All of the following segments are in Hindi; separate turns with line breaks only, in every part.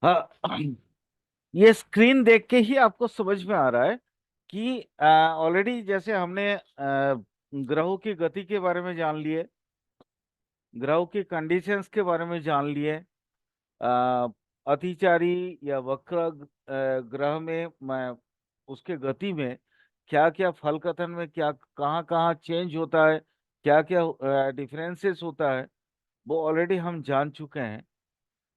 हाँ। ये स्क्रीन देख के ही आपको समझ में आ रहा है कि ऑलरेडी जैसे हमने ग्रहों की गति के बारे में जान लिए, ग्रहों की कंडीशंस के बारे में जान लिए, अ, अतिचारी या वक्र ग्रह में उसके गति में क्या क्या फल कथन में क्या कहाँ कहाँ चेंज होता है, क्या क्या डिफरेंसेस होता है, वो ऑलरेडी हम जान चुके हैं।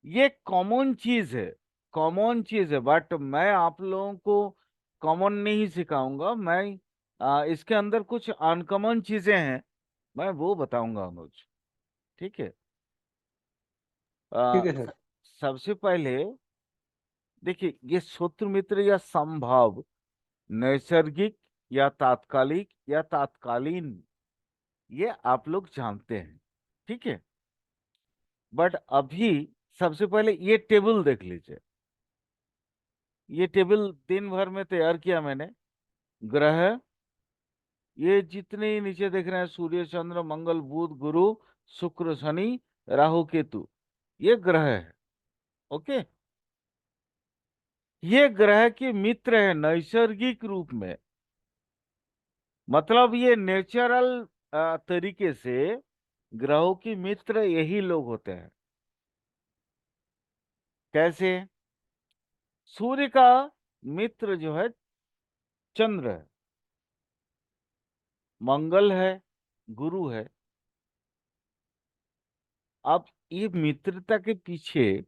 ये कॉमन चीज है, कॉमन चीज है, बट मैं आप लोगों को कॉमन नहीं सिखाऊंगा। मैं इसके अंदर कुछ अनकॉमन चीजें हैं, मैं वो बताऊंगा अनुज। ठीक है।
ठीक
अ,
है सर।
सबसे पहले देखिए, ये सूत्र मित्र या समभाव नैसर्गिक या तात्कालिक या तात्कालीन, ये आप लोग जानते हैं। ठीक है। बट अभी सबसे पहले ये टेबल देख लीजिए। ये टेबल दिन भर में तैयार किया मैंने। ग्रह, ये जितने ही नीचे देख रहे हैं, सूर्य चंद्र मंगल बुध गुरु शुक्र शनि राहु केतु, ये ग्रह है। ओके। ये ग्रह के मित्र है नैसर्गिक रूप में, मतलब ये नेचुरल तरीके से ग्रहों के मित्र यही लोग होते हैं। कैसे? सूर्य का मित्र जो है चंद्र है, मंगल है, गुरु है। अब ये मित्रता के पीछे,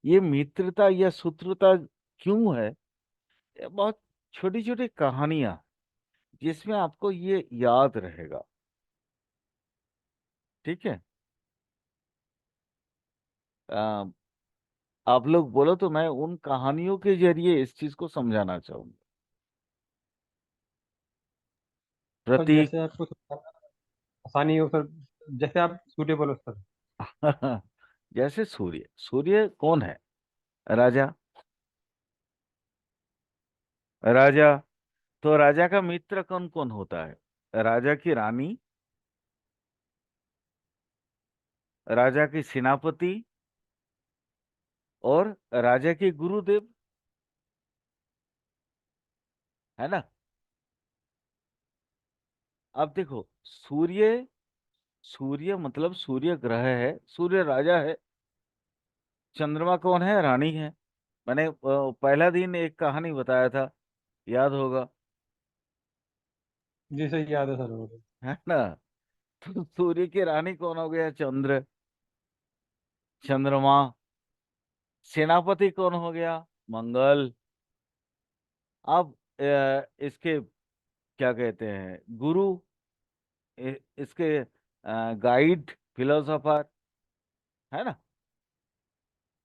ये मित्रता या शत्रुता क्यों है, ये बहुत छोटी छोटी कहानियां जिसमें आपको ये याद रहेगा। ठीक है। आ, आप लोग बोलो तो मैं उन कहानियों के जरिए इस चीज को समझाना चाहूंगा।
सर
प्रतीक।
जैसे आपको आसानी हो सर, जैसे आप सूटेबल हो सर।
जैसे सूर्य, सूर्य कौन है? राजा। राजा, तो राजा का मित्र कौन कौन होता है? राजा की रानी, राजा की सेनापति, और राजा के गुरुदेव, है ना। अब देखो, सूर्य, सूर्य मतलब सूर्य ग्रह है, सूर्य राजा है। चंद्रमा कौन है? रानी है। मैंने पहला दिन एक कहानी बताया था, याद होगा,
जी सर, याद है सर मुझे।
है ना। तो सूर्य की रानी कौन हो गया? चंद्र, चंद्रमा। सेनापति कौन हो गया? मंगल। अब इसके क्या कहते हैं, गुरु, इसके गाइड, फिलोसोफर, है ना।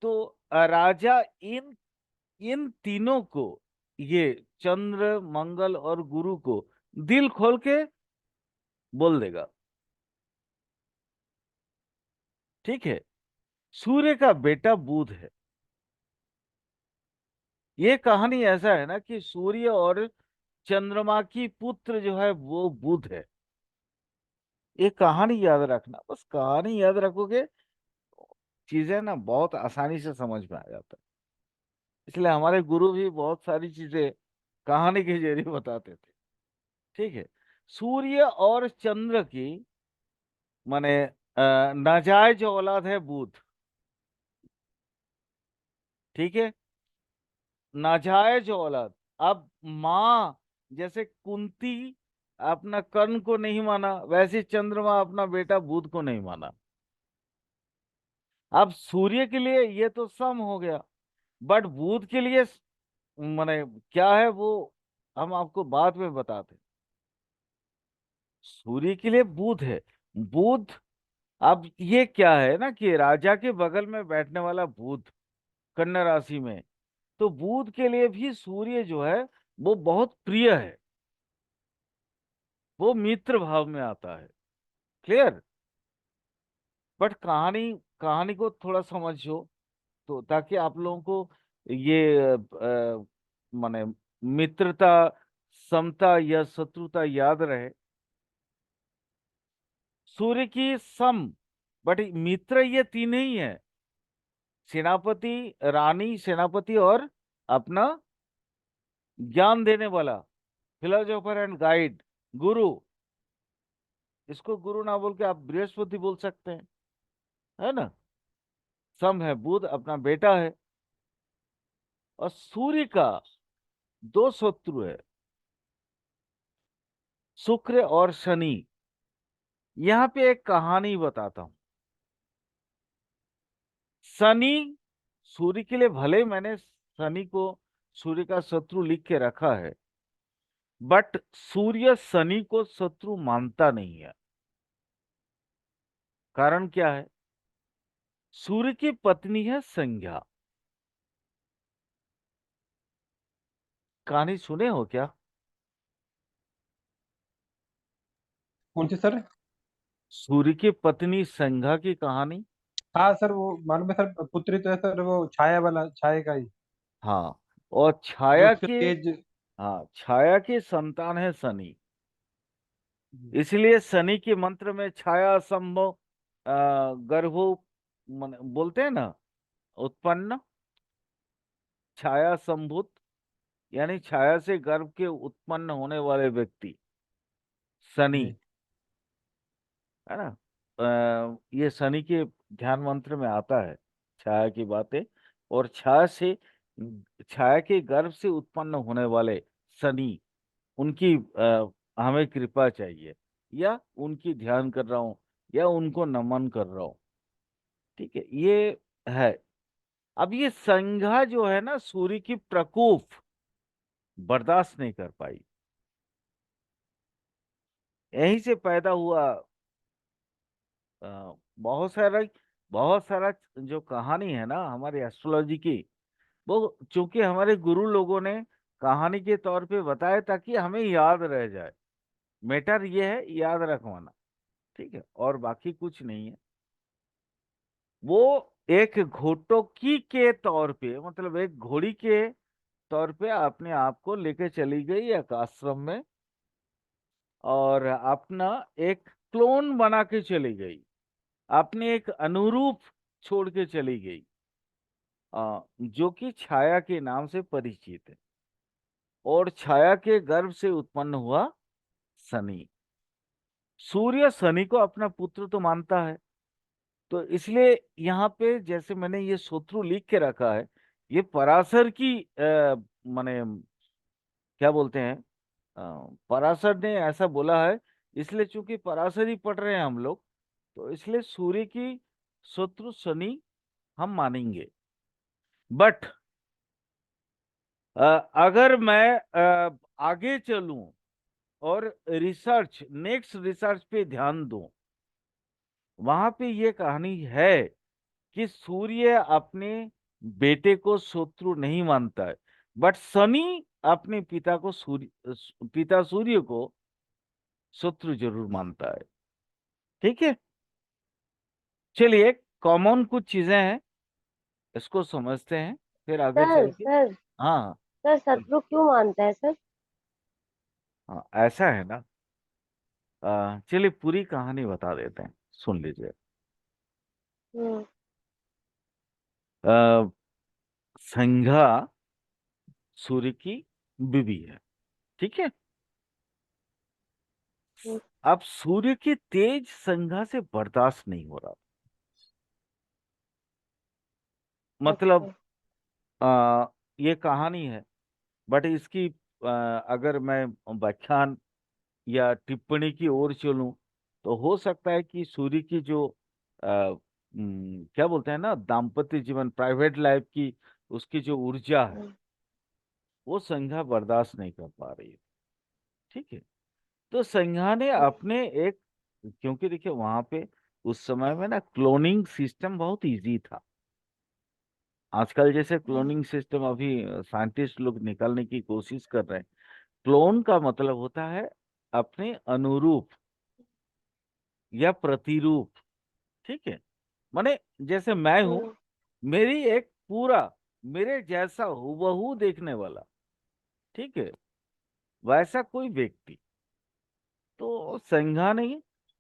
तो राजा इन इन तीनों को, ये चंद्र मंगल और गुरु को दिल खोल के बोल देगा। ठीक है। सूर्य का बेटा बुध है। ये कहानी ऐसा है ना कि सूर्य और चंद्रमा की पुत्र जो है वो बुध है। ये कहानी याद रखना, बस कहानी याद रखोगे, चीजें ना बहुत आसानी से समझ में आ जाता है। इसलिए हमारे गुरु भी बहुत सारी चीजें कहानी के जरिए बताते थे। ठीक है। सूर्य और चंद्र की माने नाजायज औलाद है बुध। ठीक है। नाजायज औलाद। अब माँ, जैसे कुंती अपना कर्ण को नहीं माना, वैसे चंद्रमा अपना बेटा बुध को नहीं माना। अब सूर्य के लिए ये तो सम हो गया, बट बुध के लिए माने क्या है वो, हम आपको बाद में बताते। सूर्य के लिए बुध है। बुध, अब ये क्या है ना कि राजा के बगल में बैठने वाला बुध, कन्या राशि में, तो बुध के लिए भी सूर्य जो है वो बहुत प्रिय है, वो मित्र भाव में आता है। क्लियर? बट कहानी, कहानी को थोड़ा समझो, तो ताकि आप लोगों को ये माने मित्रता, समता या शत्रुता याद रहे। सूर्य की सम, बट मित्र ये तीन ही है। सेनापति, रानी, सेनापति और अपना ज्ञान देने वाला, फिलोसोफर एंड गाइड, गुरु। इसको गुरु ना बोल के आप बृहस्पति बोल सकते हैं, है ना। सम है, बुध अपना बेटा है। और सूर्य का दो शत्रु है, शुक्र और शनि। यहाँ पे एक कहानी बताता हूं। शनि सूर्य के लिए, भले मैंने शनि को सूर्य का शत्रु लिख के रखा है, बट सूर्य शनि को शत्रु मानता नहीं है। कारण क्या है? सूर्य की पत्नी है संज्ञा। कहानी सुने हो क्या?
कौन सी सर?
सूर्य की पत्नी संज्ञा की कहानी।
हाँ सर, वो मालूम है सर, पुत्री तो है सर, वो छाया वाला, छाया का ही,
हाँ, और
जो
छाया
उसके
के,
तेज।
हाँ, छाया की संतान है शनि। इसलिए शनि के मंत्र में छाया संभव, गर्भो, बोलते हैं ना, उत्पन्न, छाया संभूत, यानी छाया से गर्भ के उत्पन्न होने वाले व्यक्ति, शनि,
जी।
है ना। ये शनि के ध्यान मंत्र में आता है छाया की बातें। और छाया से, छाया के गर्भ से उत्पन्न होने वाले शनि, उनकी हमें कृपा चाहिए, या उनकी ध्यान कर रहा हूं, या उनको नमन कर रहा हूं। ठीक है, ये है। अब ये संज्ञा जो है ना, सूर्य की प्रकोप बर्दाश्त नहीं कर पाई। यहीं से पैदा हुआ बहुत सारा, बहुत सारा जो कहानी है ना हमारी एस्ट्रोलॉजी की, वो चूंकि हमारे गुरु लोगों ने कहानी के तौर पे बताया ताकि हमें याद रह जाए। मैटर ये है याद रखवाना, ठीक है, और बाकी कुछ नहीं है। वो एक घोटोकी के तौर पे, मतलब एक घोड़ी के तौर पे अपने आप को लेके चली गई एक आश्रम में, और अपना एक क्लोन बना के चली गई, अपने एक अनुरूप छोड़ के चली गई, जो कि छाया के नाम से परिचित है। और छाया के गर्भ से उत्पन्न हुआ शनि। सूर्य शनि को अपना पुत्र तो मानता है, तो इसलिए यहाँ पे जैसे मैंने ये सूत्र लिख के रखा है, ये पराशर की माने क्या बोलते हैं, पराशर ने ऐसा बोला है। इसलिए चूंकि पराशर ही पढ़ रहे हैं हम लोग, तो इसलिए सूर्य की शत्रु शनि हम मानेंगे। बट अगर मैं आगे चलूं और रिसर्च, नेक्स्ट रिसर्च पे ध्यान दूं, वहां पे ये कहानी है कि सूर्य अपने बेटे को शत्रु नहीं मानता है, बट शनि अपने पिता को, सूर्य, पिता सूर्य को शत्रु जरूर मानता है। ठीक है, चलिए, कॉमन कुछ चीजें हैं, इसको समझते हैं, फिर आगे
सर
चल के।
सर
हाँ।
सर शत्रु क्यों मानता है सर?
हाँ, ऐसा है ना। चलिए पूरी कहानी बता देते हैं, सुन लीजिए।
हम्म।
अ, संज्ञा सूर्य की बीवी है, ठीक है।
हम्म।
अब सूर्य की तेज संज्ञा से बर्दाश्त नहीं हो रहा। मतलब
अच्छा।
आ, ये कहानी है, बट इसकी अगर मैं व्याख्यान या टिप्पणी की ओर चलूं, तो हो सकता है कि सूर्य की जो क्या बोलते हैं ना, दाम्पत्य जीवन, प्राइवेट लाइफ की, उसकी जो ऊर्जा है,
हम्म।
वो संज्ञा बर्दाश्त नहीं कर पा रही है। ठीक है, तो संज्ञा ने
हम्म।
अपने एक, क्योंकि देखिए वहां पे उस समय में ना क्लोनिंग सिस्टम बहुत इजी था। आजकल जैसे
हम्म।
क्लोनिंग सिस्टम अभी साइंटिस्ट लोग निकालने की कोशिश कर रहे हैं। क्लोन का मतलब होता है अपने अनुरूप या प्रतिरूप। ठीक है, माने जैसे मैं हूं,
हम्म।
मेरी एक पूरा मेरे जैसा हूबहू देखने वाला, ठीक है, वैसा कोई व्यक्ति। तो संज्ञा ने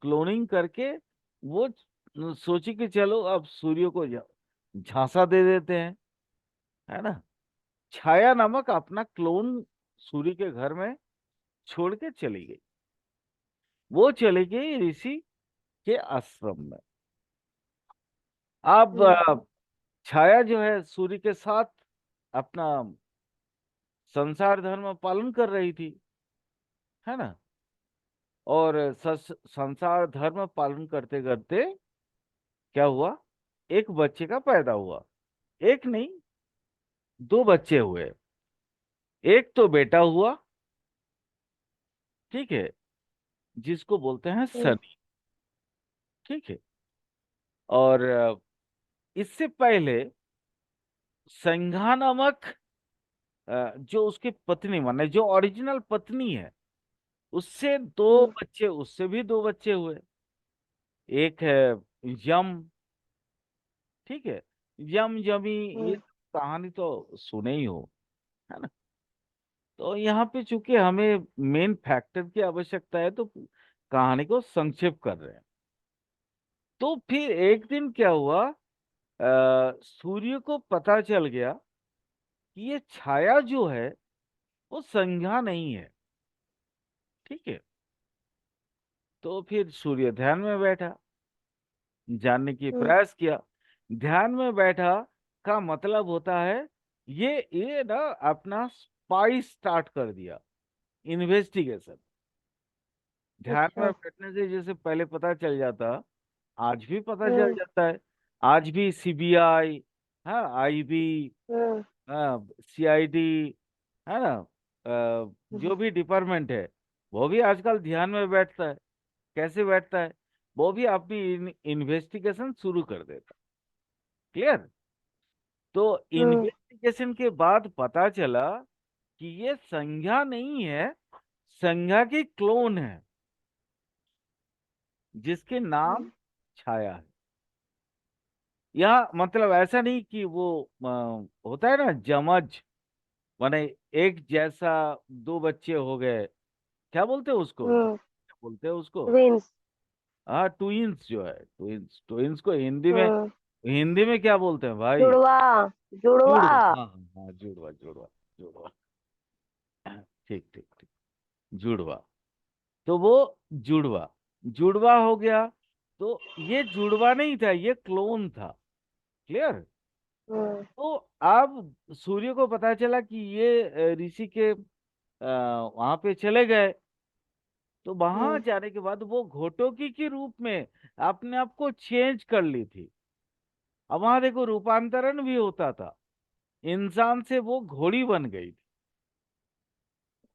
क्लोनिंग करके वो सोची कि चलो अब सूर्य को झांसा दे देते हैं, है ना। छाया नामक अपना क्लोन सूर्य के घर में छोड़ के चली गई। वो चली गई ऋषि के आश्रम में। अब
हम्म।
छाया जो है सूर्य के साथ अपना संसार धर्म पालन कर रही थी, है ना। और संसार धर्म पालन करते करते क्या हुआ, एक बच्चे का पैदा हुआ। एक नहीं, दो बच्चे हुए। एक तो बेटा हुआ, ठीक है, जिसको बोलते हैं
हम्म।
सनी, ठीक है। और इससे पहले संज्ञा नामक जो उसकी पत्नी माने जो ओरिजिनल पत्नी है, उससे दो
हम्म।
बच्चे, उससे भी दो बच्चे हुए। एक है यम, ठीक है, यम यमी, ये
हम्म।
सब कहानी तो सुने ही हो, है ना। तो यहाँ पे चूंकि हमें मेन फैक्टर की आवश्यकता है तो कहानी को संक्षेप कर रहे हैं। तो फिर एक दिन क्या हुआ, सूर्य को पता चल गया कि ये छाया जो है वो संज्ञा नहीं है, ठीक है। तो फिर सूर्य ध्यान में बैठा, जानने की
हम्म।
प्रयास किया। ध्यान में बैठा का मतलब होता है ये ना अपना स्पाई स्टार्ट कर दिया, इन्वेस्टिगेशन। ध्यान में
अच्छा।
बैठने से जैसे पहले पता चल जाता, आज भी पता चल
हम्म।
जाता है। आज भी सीबीआई, हाँ, आईबी,
हम्म।
हाँ, सीआईडी, है ना,
हम्म।
जो भी डिपार्टमेंट है वो भी आजकल ध्यान में बैठता है। कैसे बैठता है, वो भी अपनी इन्वेस्टिगेशन शुरू कर देता। क्लियर। तो
हम्म।
इन्वेस्टिगेशन के बाद पता चला कि ये संज्ञा नहीं है, संज्ञा की क्लोन है, जिसके नाम छाया है। यह मतलब ऐसा नहीं कि वो होता है ना जमज, माने एक जैसा दो बच्चे हो गए, क्या बोलते हैं उसको,
हम्म।
क्या बोलते हैं उसको,
ट्विंस।
हाँ ट्विंस जो है, ट्विंस, ट्विंस को हिंदी में,
हम्म।
हिंदी में क्या बोलते हैं भाई।
जुड़वा। जुड़वा।
जुड़वा, हाँ हाँ हाँ, जुड़वा जुड़वा जुड़वा, ठीक ठीक ठीक, जुड़वा। तो वो जुड़वा, जुड़वा हो गया। तो ये जुड़वा नहीं था, ये क्लोन था। क्लियर।
हम्म।
तो अब सूर्य को पता चला कि ये ऋषि के वहां पे चले गए। तो वहां
हम्म।
जाने के बाद वो घोटोकी के रूप में अपने आप को चेंज कर ली थी। अब वहां देखो रूपांतरण भी होता था, इंसान से वो घोड़ी बन गई थी,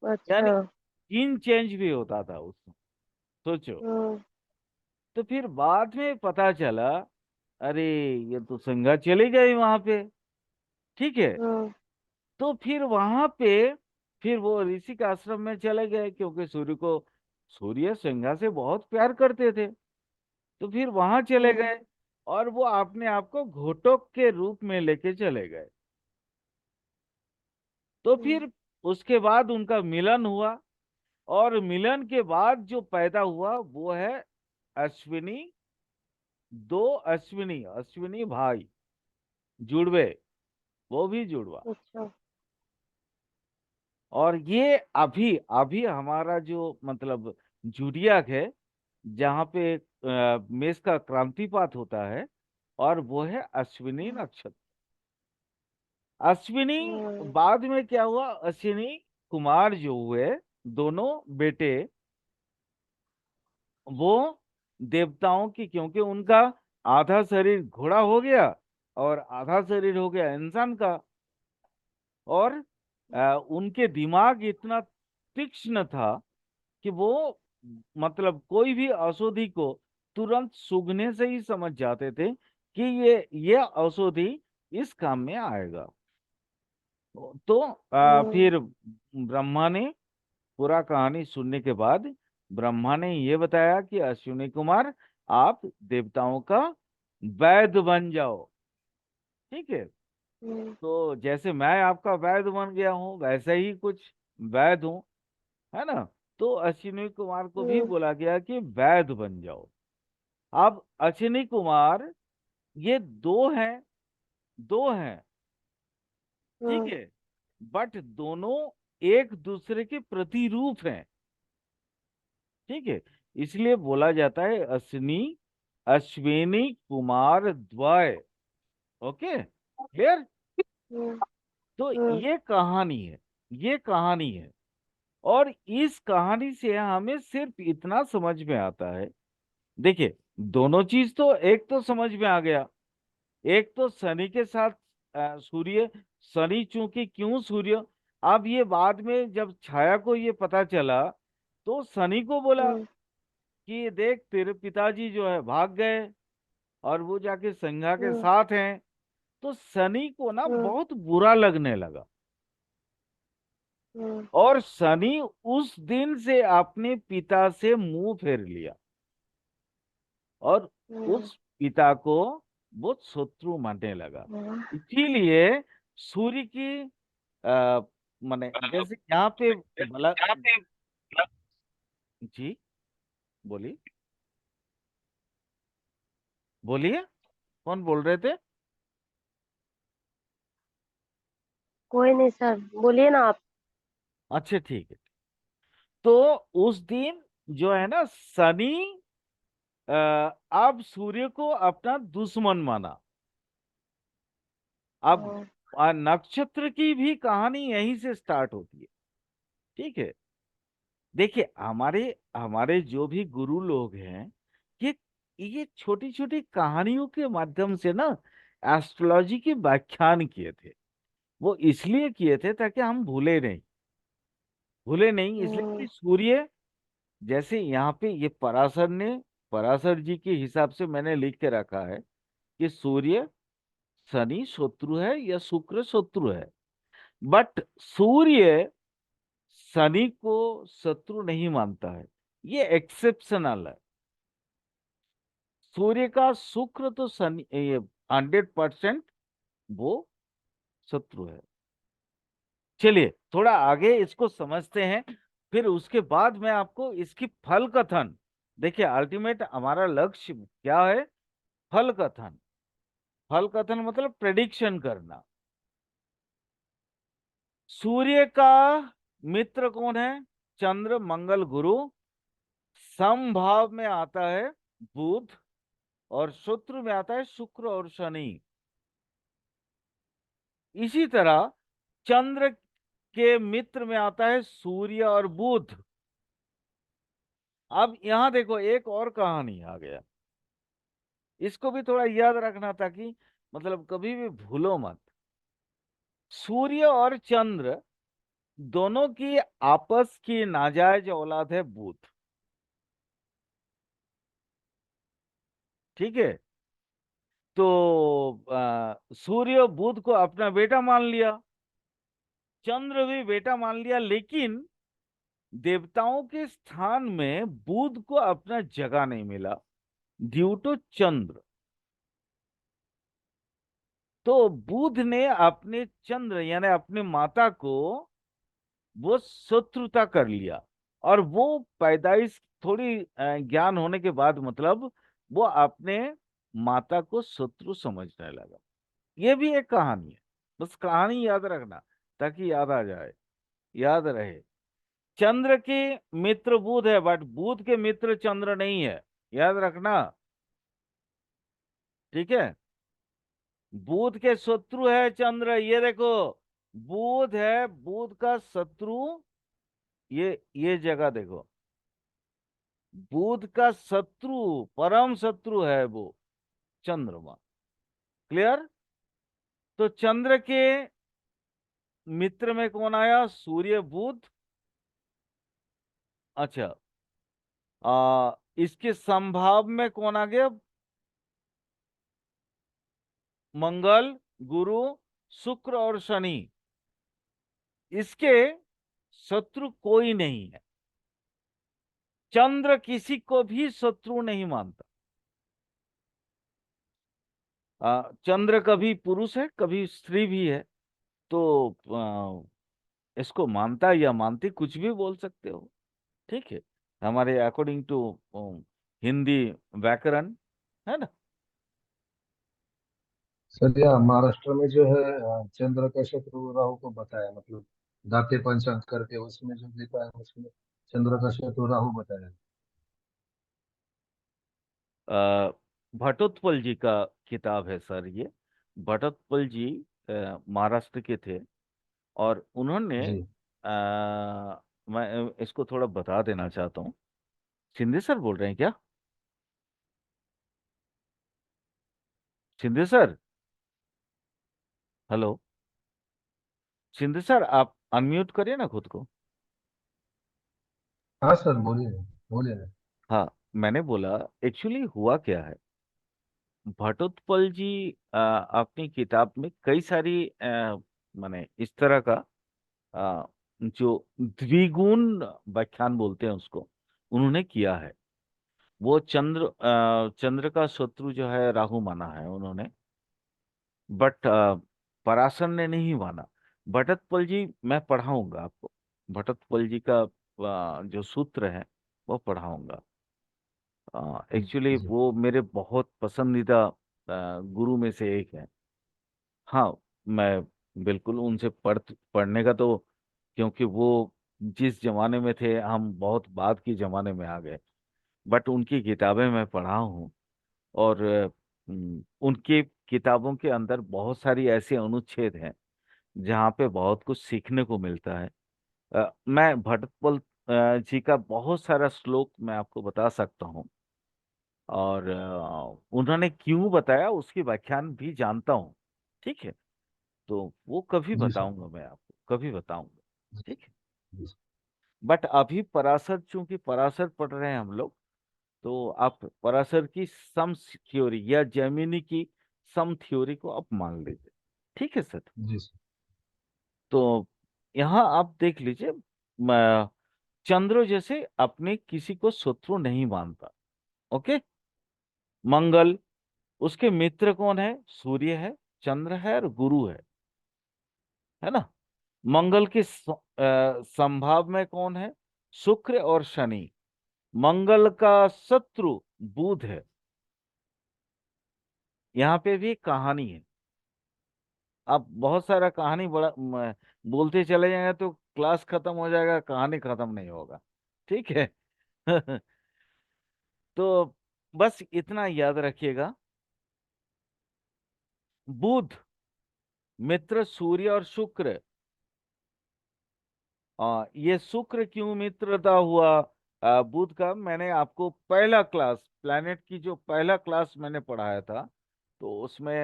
अच्छा।
यानी जीन चेंज भी होता था उसमें, सोचो।
हम्म।
तो फिर बाद में पता चला, अरे ये तो संज्ञा चली गई वहां पे, ठीक है।
हम्म।
तो फिर वहां पे फिर वो ऋषि के आश्रम में चले गए, क्योंकि सूर्य को, सूर्य संज्ञा से बहुत प्यार करते थे। तो फिर वहां चले
हम्म।
गए और वो अपने आप को घोटक के रूप में लेके चले गए। तो
हम्म।
फिर उसके बाद उनका मिलन हुआ, और मिलन के बाद जो पैदा हुआ वो है अश्विनी, दो अश्विनी, अश्विनी भाई जुड़वे, वो भी जुड़वा।
अच्छा।
और ये अभी अभी हमारा जो मतलब जुडियक है, जहाँ पे मेष का क्रांतिपात होता है, और वो है अश्विनी
हम्म।
नक्षत्र। अश्विनी,
हम्म।
बाद में क्या हुआ, अश्विनी कुमार जो हुए, दोनों बेटे, वो देवताओं की, क्योंकि उनका आधा शरीर घोड़ा हो गया और आधा शरीर हो गया इंसान का। और उनके दिमाग इतना तीक्ष्ण था कि वो मतलब कोई भी औषधि को तुरंत सूंघने से ही समझ जाते थे कि ये औषधि इस काम में आएगा। तो
हम्म।
फिर ब्रह्मा ने पूरा कहानी सुनने के बाद ब्रह्मा ने ये बताया कि अश्विनी कुमार, आप देवताओं का वैद्य बन जाओ, ठीक है।
हम्म।
तो जैसे मैं आपका वैद्य बन गया हूँ, वैसे ही कुछ वैद्य हूँ, है ना। तो अश्विनी कुमार को भी
हम्म।
बोला गया कि वैद्य बन जाओ। अब अश्विनी कुमार ये दो हैं, दो हैं, ठीक
हम्म,
है, बट दोनों एक दूसरे के प्रतिरूप हैं, ठीक है। इसलिए बोला जाता है अश्विनी अश्विनी कुमार द्वय। Okay, clear.
हम्म,
तो
हम्म,
ये कहानी है, ये कहानी है। और इस कहानी से हमें सिर्फ इतना समझ में आता है, देखिए, दोनों चीज तो एक तो समझ में आ गया, एक तो शनि के साथ सूर्य, शनि चूंकि क्यों सूर्य, अब ये बाद में जब छाया को ये पता चला तो शनि को बोला
हम्म,
कि देख तेरे पिताजी जो है भाग गए और वो जाके संज्ञा के
हम्म,
साथ हैं। तो शनि को ना
हम्म,
बहुत बुरा लगने लगा,
हम्म,
और शनि उस दिन से अपने पिता से मुंह फेर लिया, और
हम्म,
उस पिता को वो शत्रु मानने लगा।
हम्म,
इसीलिए सूर्य की आ, माने जैसे यहाँ पे बला, जी बोलिए, बोलिए, कौन बोल रहे थे?
कोई नहीं सर, बोलिए ना आप।
अच्छा ठीक है। तो उस दिन जो है ना शनि अब सूर्य को अपना दुश्मन माना। अब
हम्म,
नक्षत्र की भी कहानी यहीं से स्टार्ट होती है, ठीक है। देखिए, हमारे हमारे जो भी गुरु लोग हैं, ये ये छोटी छोटी कहानियों के माध्यम से ना एस्ट्रोलॉजी के व्याख्यान किए थे। वो इसलिए किए थे ताकि हम भूले नहीं, भूले नहीं, इसलिए कि
हम्म,
सूर्य, जैसे यहाँ पे ये पराशर ने, पराशर जी के हिसाब से मैंने लिख के रखा है कि सूर्य शनि शत्रु है या शुक्र शत्रु है, बट सूर्य शनि को शत्रु नहीं मानता है, ये एक्सेप्शनल है। सूर्य का शुक्र तो शनि 100% वो शत्रु है। चलिए थोड़ा आगे इसको समझते हैं, फिर उसके बाद मैं आपको इसकी फल कथन, देखिए अल्टीमेट हमारा लक्ष्य क्या है? फल कथन। फल कथन मतलब प्रेडिक्शन करना। सूर्य का मित्र कौन है? चंद्र मंगल गुरु। समभाव में आता है बुध, और शत्रु में आता है शुक्र और शनि। इसी तरह चंद्र के मित्र में आता है सूर्य और बुध। अब यहां देखो एक और कहानी आ गया, इसको भी थोड़ा याद रखना ताकि मतलब कभी भी भूलो मत। सूर्य और चंद्र दोनों की आपस की नाजायज औलाद है बुध, ठीक है। तो सूर्य बुध को अपना बेटा मान लिया, चंद्र भी बेटा मान लिया, लेकिन देवताओं के स्थान में बुध को अपना जगह नहीं मिला ड्यू टू चंद्र। तो बुध ने अपने चंद्र यानी अपने माता को वो शत्रुता कर लिया, और वो पैदाइश थोड़ी ज्ञान होने के बाद मतलब वो अपने माता को शत्रु समझने लगा। ये भी एक कहानी है, बस कहानी याद रखना ताकि याद आ जाए, याद रहे। चंद्र के मित्र बुध है, बट बुध के मित्र चंद्र नहीं है, याद रखना, ठीक है। बुध के शत्रु है चंद्र, ये देखो, बुध है, बुध का शत्रु, ये जगह देखो, बुध का शत्रु, परम शत्रु है वो चंद्रमा। क्लियर। तो चंद्र के मित्र में कौन आया? सूर्य बुध। अच्छा, इसके संभाव में कौन आ गया? मंगल गुरु शुक्र और शनि। इसके शत्रु कोई नहीं है, चंद्र किसी को भी शत्रु नहीं मानता। चंद्र कभी पुरुष है कभी स्त्री भी है, तो इसको मानता या मानती कुछ भी बोल सकते हो, ठीक है, हमारे अकॉर्डिंग टू हिंदी व्याकरण, है ना।
सर यह महाराष्ट्र में जो है चंद्र का शत्रु राहु को बताया, मतलब दाते पंचांग करके उसमें जो लिखा है उसमें चंद्र का शत्रु राहु बताया है।
अ, भट्टोत्पल जी का किताब है सर ये। भट्टोत्पल जी महाराष्ट्र के थे, और उन्होंने
जी।
मैं इसको थोड़ा बता देना चाहता हूँ। शिंदे सर बोल रहे हैं क्या? Shinde sir, hello. Shinde sir, आप अनम्यूट करिए ना खुद को।
हाँ सर, बोलिए बोलिए ना।
हाँ, मैंने बोला एक्चुअली हुआ क्या है। भट्टोत्पल जी अपनी किताब में कई सारी माने इस तरह का अ, जो द्विगुण व्याख्यान बोलते हैं उसको उन्होंने किया है। वो चंद्र का शत्रु जो है राहु माना है उन्होंने, बट पराशर ने नहीं माना। भट्टोत्पल जी, मैं पढ़ाऊंगा आपको। भट्टोत्पल जी का जो सूत्र है वो पढ़ाऊंगा। एक्चुअली
जी
वो मेरे बहुत पसंदीदा गुरु में से एक है। हाँ, मैं बिल्कुल उनसे पढ़ने का तो, क्योंकि वो जिस जमाने में थे हम बहुत बाद के जमाने में आ गए, बट उनकी किताबें मैं पढ़ा हूँ। और उनकी किताबों के अंदर बहुत सारी ऐसे अनुच्छेद हैं जहाँ पे बहुत कुछ सीखने को मिलता है। मैं भट्टोत्पल जी का बहुत सारा श्लोक मैं आपको बता सकता हूँ, और उन्होंने क्यों बताया उसकी व्याख्यान भी जानता हूँ। ठीक है, तो वो कभी
जी सर।
बताऊंगा, मैं आपको कभी बताऊंगा।
जी
ठीक है।
जी सर।
बट अभी पराशर, चूंकि पराशर पढ़ रहे हैं हम लोग, तो आप पराशर की सम थ्योरी या जेमिनी की सम थ्योरी को आप मान लीजिए। ठीक है सर।
जी सर।
तो यहाँ आप देख लीजिए, चंद्र जैसे अपने किसी को शत्रु नहीं मानता। ओके। मंगल, उसके मित्र कौन है? सूर्य है, चंद्र है और गुरु है ना। मंगल के संभाव में कौन है? शुक्र और शनि। मंगल का शत्रु बुध है। यहाँ पे भी एक कहानी है। आप बहुत सारा कहानी बड़ा बोलते चले जाएंगे तो क्लास खत्म हो जाएगा, कहानी खत्म नहीं होगा। ठीक है। तो बस इतना याद रखिएगा। बुध मित्र सूर्य और शुक्र। ये शुक्र क्यों मित्रता हुआ बुध का? मैंने आपको पहला क्लास, प्लैनेट की जो पहला क्लास मैंने पढ़ाया था, तो उसमें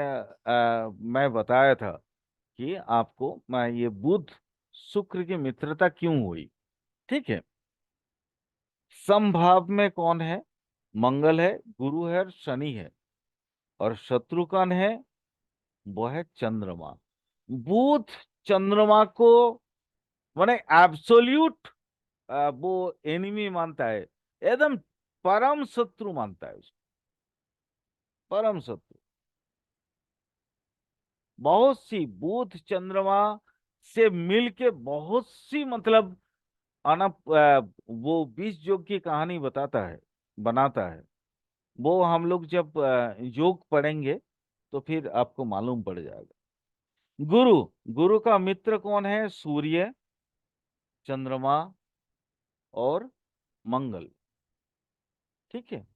मैं बताया था कि आपको मैं ये बुध शुक्र की मित्रता क्यों हुई। ठीक है। समभाव में कौन है? मंगल है, गुरु है और शनि है। और शत्रु कौन है? वो है चंद्रमा। बुध चंद्रमा को माने एब्सोल्यूट वो एनिमी मानता है, एकदम परम शत्रु मानता है उसको। परम शत्रु। बहुत सी बुध चंद्रमा से मिलके बहुत सी, मतलब वो 20 योग की कहानी बताता है, बनाता है। वो हम लोग जब योग पढ़ेंगे तो फिर आपको मालूम पड़ जाएगा। गुरु, गुरु का मित्र कौन है? सूर्य, चंद्रमा और मंगल। ठीक है।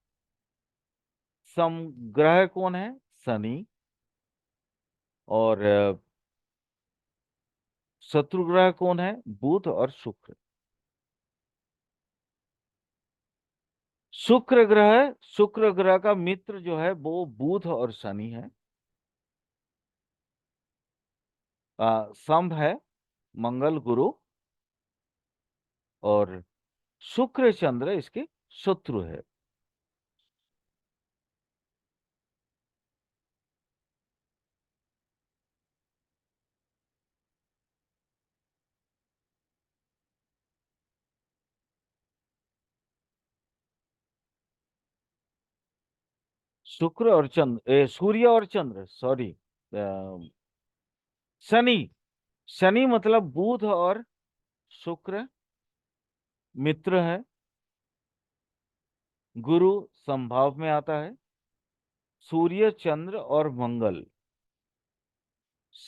समग्रह कौन है? शनि। और शत्रु ग्रह कौन है? बुध और शुक्र। शुक्र ग्रह का मित्र जो है वो बुध और शनि है। स्तंभ है मंगल, गुरु, और शुक्र चंद्र इसके शत्रु है। शुक्र और चंद्र, सूर्य और चंद्र, सॉरी, शनि। शनि मतलब बुध और शुक्र मित्र है। गुरु संभाव में आता है। सूर्य, चंद्र और मंगल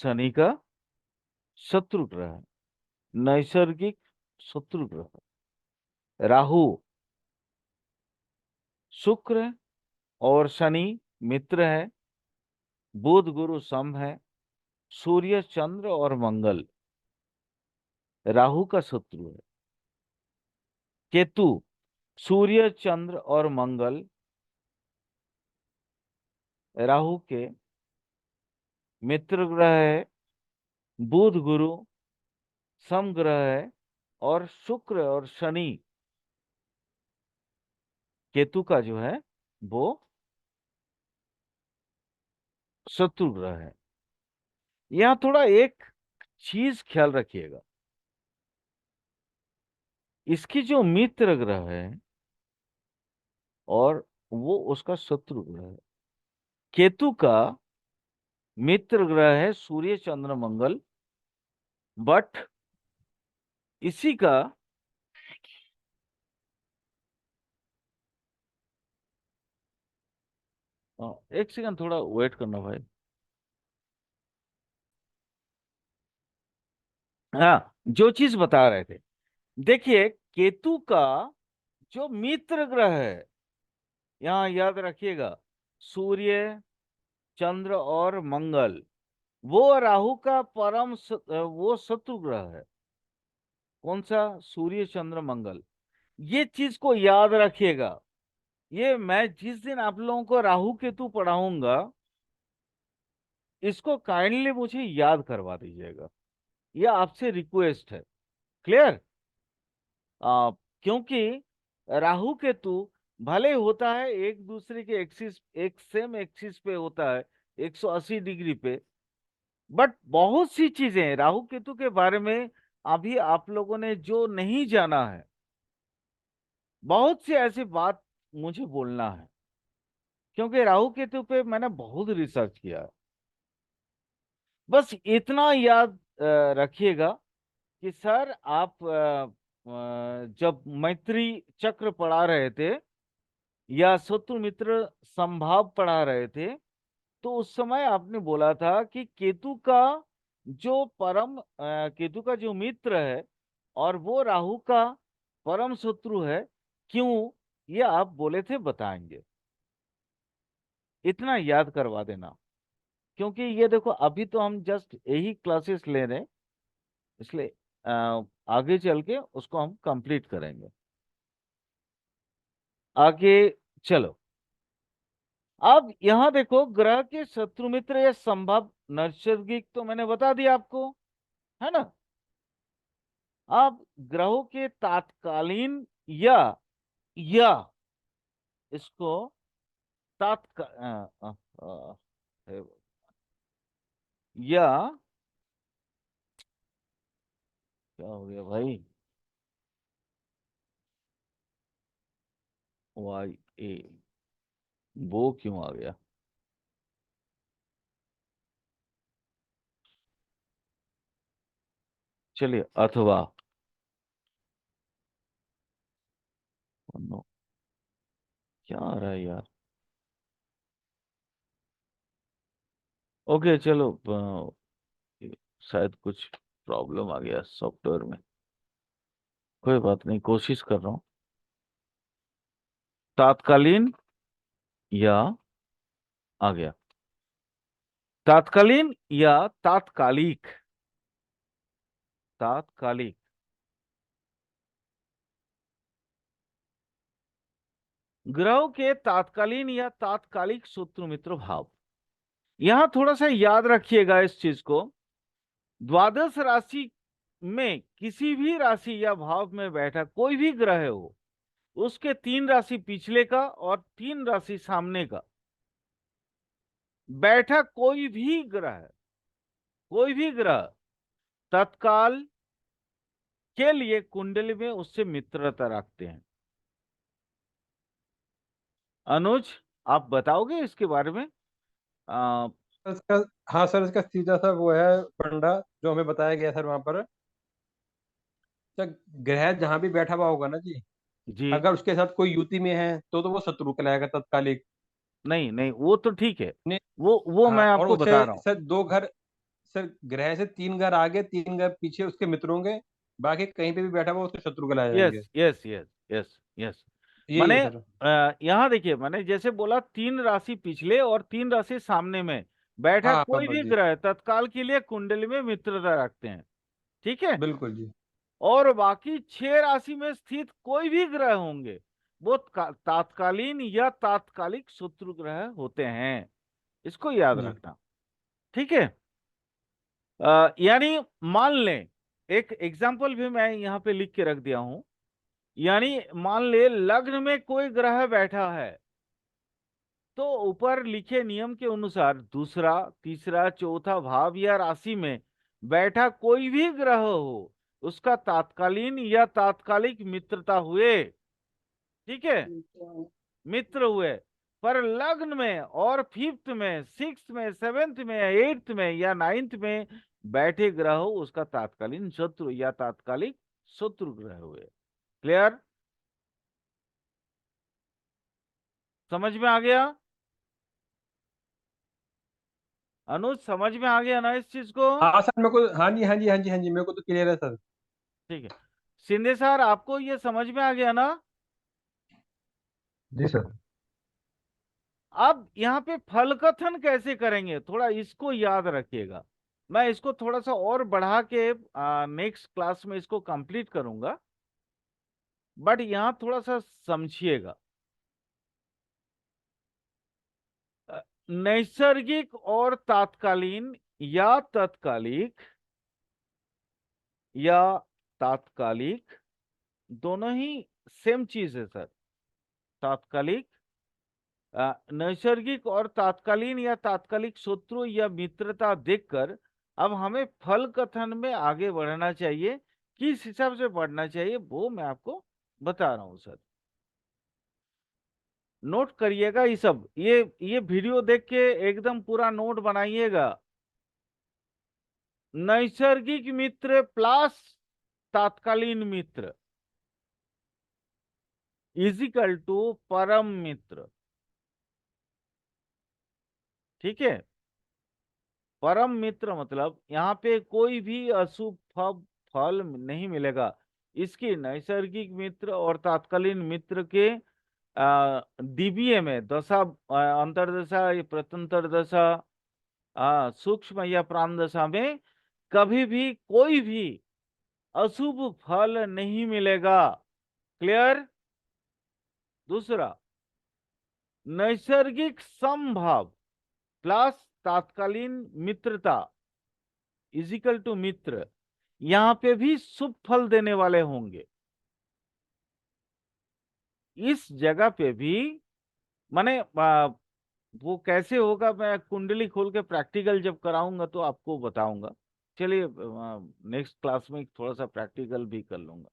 शनि का शत्रु ग्रह है, नैसर्गिक शत्रु ग्रह है। राहु शुक्र और शनि मित्र है, बुध गुरु सम है, सूर्य चंद्र और मंगल राहु का शत्रु है। केतु सूर्य चंद्र और मंगल राहु के मित्र ग्रह है, बुध गुरु सम ग्रह है, और शुक्र और शनि केतु का जो है वो शत्रु ग्रह है। यहां थोड़ा एक चीज ख्याल रखिएगा, इसकी जो मित्र ग्रह है और वो उसका शत्रु ग्रह है। केतु का मित्र ग्रह है सूर्य चंद्र मंगल, बट इसी का एक सेकंड थोड़ा वेट करना भाई। हाँ, जो चीज बता रहे थे, देखिए केतु का जो मित्र ग्रह है, यहां याद रखिएगा, सूर्य चंद्र और मंगल, वो राहु का वो शत्रु ग्रह है। कौन सा? सूर्य चंद्र मंगल। ये चीज को याद रखिएगा। ये मैं जिस दिन आप लोगों को राहु केतु पढ़ाऊंगा, इसको काइंडली मुझे याद करवा दीजिएगा, ये आपसे रिक्वेस्ट है। क्लियर? क्योंकि राहु केतु भले होता है एक दूसरे के एक्सिस, एक सेम एक्सिस पे होता है 180 डिग्री पे, बट बहुत सी चीजें राहु केतु के बारे में अभी आप लोगों ने जो नहीं जाना है, बहुत सी ऐसी बात मुझे बोलना है, क्योंकि राहु केतु पे मैंने बहुत रिसर्च किया है। बस इतना याद रखिएगा कि सर आप जब मैत्री चक्र पढ़ा रहे थे या शत्रु मित्र संभाव पढ़ा रहे थे, तो उस समय आपने बोला था कि केतु का जो केतु का जो मित्र है और वो राहु का परम शत्रु है। क्यों? ये आप बोले थे बताएंगे। इतना याद करवा देना, क्योंकि ये देखो अभी तो हम जस्ट यही क्लासेस ले रहे हैं, इसलिए आगे चल के उसको हम कंप्लीट करेंगे। आगे चलो, अब यहां देखो ग्रह के शत्रु मित्र या संभव नैसर्गिक तो मैंने बता दिया आपको, है ना। अब ग्रहों के तात्कालीन या इसको तात्का या क्या हो गया भाई, वाई ए वो क्यों आ गया? चलिए, अथवा नो, क्या आ रहा है यार। ओके चलो, शायद कुछ प्रॉब्लम आ गया सॉफ्टवेयर में, कोई बात नहीं, कोशिश कर रहा हूं। तात्कालीन या आ गया, तात्कालीन या तात्कालिक। तात्कालिक ग्रहों के तात्कालीन या तात्कालिक शत्रु मित्र भाव। यहां थोड़ा सा याद रखिएगा इस चीज को, द्वादश राशि में किसी भी राशि या भाव में बैठा कोई भी ग्रह हो, उसके 3 राशि पिछले का और 3 राशि सामने का बैठा कोई भी ग्रह तत्काल के लिए कुंडली में उससे मित्रता रखते हैं। अनुज, आप बताओगे इसके बारे में?
इसका, हाँ सर, इसका सीधा सा वो है फंडा जो हमें बताया गया सर वहां पर। सर, ग्रह जहां भी बैठा हुआ होगा ना जी,
जी
अगर उसके साथ कोई युति में है तो वो शत्रु कहलाएगा तत्कालिक।
नहीं नहीं, वो तो ठीक है,
ने
वो
हाँ,
मैं
और
आपको
उसे
बता रहा हूँ।
सर 2 घर, सर ग्रह से 3 घर आगे 3 घर पीछे उसके मित्र होंगे, बाकी कहीं पे भी बैठा हुआ उसके शत्रु कहलाए जाएंगे।
Yes yes yes yes yes.
यही
माने
है सर।
यहाँ देखिए, मैंने जैसे बोला 3 राशि पिछले और 3 राशि सामने में बैठा
हाँ
कोई
बराबर
भी
जी।
ग्रह तत्काल के लिए कुंडली में मित्रता रखते हैं, ठीक है।
बिल्कुल जी।
और बाकी 6 राशि में स्थित कोई भी ग्रह होंगे वो तात्कालीन या तात्कालिक शत्रु ग्रह होते हैं, इसको याद
जी।
रखना, ठीक है। यानी मान लें, एक एग्जाम्पल भी मैं यहाँ पे लिख के रख दिया हूं। यानी मान ले लग्न में कोई ग्रह बैठा है, तो ऊपर लिखे नियम के अनुसार दूसरा, तीसरा, चौथा भाव या राशि में बैठा कोई भी ग्रह हो, उसका तात्कालीन या तात्कालिक मित्रता हुए, ठीक है, मित्र हुए। पर लग्न में और 5th में, 6th में, 7th में, 8th में या 9th में बैठे ग्रह हो, उसका तात्कालीन शत्रु या तात्कालिक शत्रु ग्रह हुए। क्लियर? समझ में आ गया अनुज? समझ में आ गया ना इस चीज को?
हाँ सर मेरे को, हाँ जी हाँ जी हाँ जी हाँ जी, मेरे को तो क्लियर है सर।
ठीक है। शिंदे सर, आपको ये समझ में आ गया ना?
जी सर।
अब यहाँ पे फल कथन कैसे करेंगे, थोड़ा इसको याद रखिएगा। मैं इसको थोड़ा सा और बढ़ा के नेक्स्ट क्लास में इसको कंप्लीट करूंगा, बट यहाँ थोड़ा सा समझिएगा। नैसर्गिक और तात्कालीन या तत्कालिक या तात्कालिक दोनों ही सेम चीज है सर। तात्कालिक, नैसर्गिक और तात्कालीन या तात्कालिक शत्रु या मित्रता देखकर अब हमें फल कथन में आगे बढ़ना चाहिए। किस हिसाब से बढ़ना चाहिए वो मैं आपको बता रहा हूं सर। नोट करिएगा ये सब, ये वीडियो देख के एकदम पूरा नोट बनाइएगा। नैसर्गिक मित्र प्लस तात्कालीन मित्र इजिकल टू परम मित्र, ठीक है। परम मित्र मतलब यहाँ पे कोई भी अशुभ फल नहीं मिलेगा। इसकी नैसर्गिक मित्र और तात्कालीन मित्र के द्वितीय में दशा, अंतर्दशा या प्रत्यंतर दशा, सूक्ष्म या प्राण दशा में कभी भी कोई भी अशुभ फल नहीं मिलेगा। क्लियर? दूसरा, नैसर्गिक समभाव प्लस तात्कालीन मित्रता इजिकल टू मित्र, यहां पे भी शुभ फल देने वाले होंगे। इस जगह पे भी माने वो कैसे होगा, मैं कुंडली खोल के प्रैक्टिकल जब कराऊंगा तो आपको बताऊंगा। चलिए नेक्स्ट क्लास में थोड़ा सा प्रैक्टिकल भी कर लूंगा।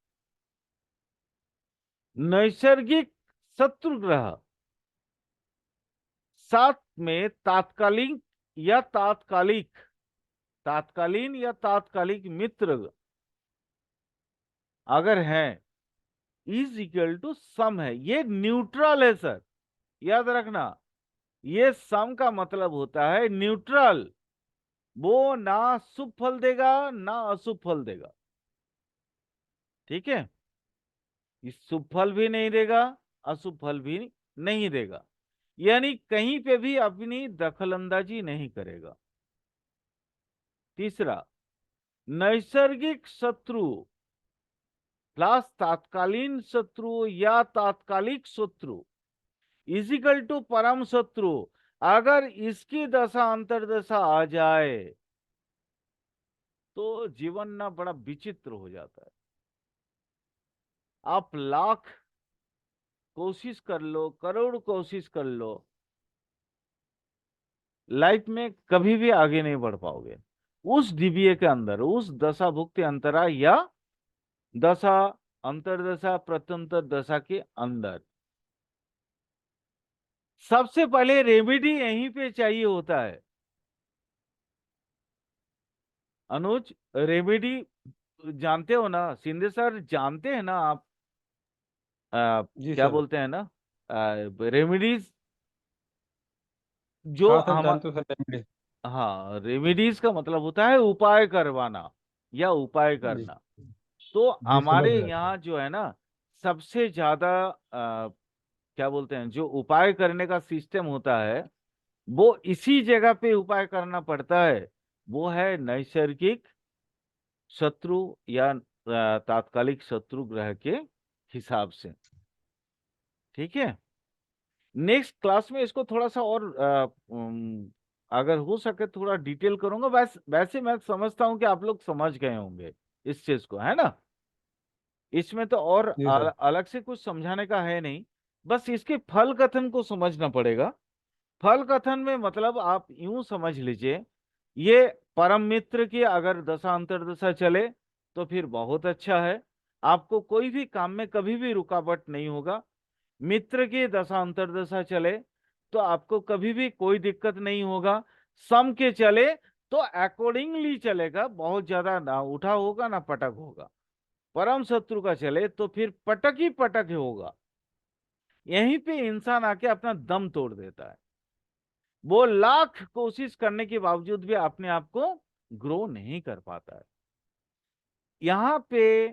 नैसर्गिक शत्रु ग्रह साथ में तात्कालिक या तात्कालिक, तात्कालीन या तात्कालिक मित्र अगर है, इज इक्वल टू सम है, ये न्यूट्रल है सर, याद रखना। ये सम का मतलब होता है न्यूट्रल, वो ना शुभ फल देगा ना अशुभ फल देगा, ठीक है। इस शुभ फल भी नहीं देगा, अशुभ फल भी नहीं देगा, यानी कहीं पे भी अपनी दखलंदाजी नहीं करेगा। तीसरा, नैसर्गिक शत्रु प्लस तात्कालीन शत्रु या तात्कालिक शत्रु इजिकल टू परम शत्रु, अगर इसकी दशा अंतर्दशा आ जाए तो जीवन ना बड़ा विचित्र हो जाता है। आप लाख कोशिश कर लो, करोड़ कोशिश कर लो, लाइफ में कभी भी आगे नहीं बढ़ पाओगे उस डीबीए के अंदर, उस दशा भुक्ति अंतरा या दशा अंतर्दशा प्रत्यंतर दशा के अंदर। सबसे पहले रेमेडी यहीं पे चाहिए होता है अनुज। रेमेडी जानते हो ना शिंदे सर, जानते हैं ना आप?
जी
क्या
सर।
बोलते हैं ना, रेमेडीज जो
हाँ सर
हम,
जानते हो सर रेमेडी।
हाँ, रेमेडीज का मतलब होता है उपाय करवाना या उपाय
जी
करना। तो
जी समझ
हमारे
गया सर।
यहाँ जो है ना, सबसे ज्यादा क्या बोलते हैं, जो उपाय करने का सिस्टम होता है, वो इसी जगह पे उपाय करना पड़ता है। वो है नैसर्गिक शत्रु या तात्कालिक शत्रु ग्रह के हिसाब से। ठीक है। नेक्स्ट क्लास में इसको थोड़ा सा और अगर हो सके थोड़ा डिटेल करूंगा। वैसे मैं समझता हूं कि आप लोग समझ गए होंगे इस चीज को, है ना। इसमें तो और
जी सर।
अलग से कुछ समझाने का है नहीं, बस इसके फल कथन को समझना पड़ेगा। फल कथन में मतलब आप यूं समझ लीजिए, ये परम मित्र की अगर दशा अंतर्दशा चले तो फिर बहुत अच्छा है, आपको कोई भी काम में कभी भी रुकावट नहीं होगा। मित्र की दशा अंतर्दशा चले तो आपको कभी भी कोई दिक्कत नहीं होगा। सम के चले तो अकॉर्डिंगली चलेगा, बहुत ज्यादा ना उठा होगा ना पटक होगा। परम शत्रु का चले तो फिर पटक ही पटक होगा। यहीं पे इंसान आके अपना दम तोड़ देता है। वो लाख कोशिश करने के बावजूद भी अपने आप को ग्रो नहीं कर पाता है। यहाँ पे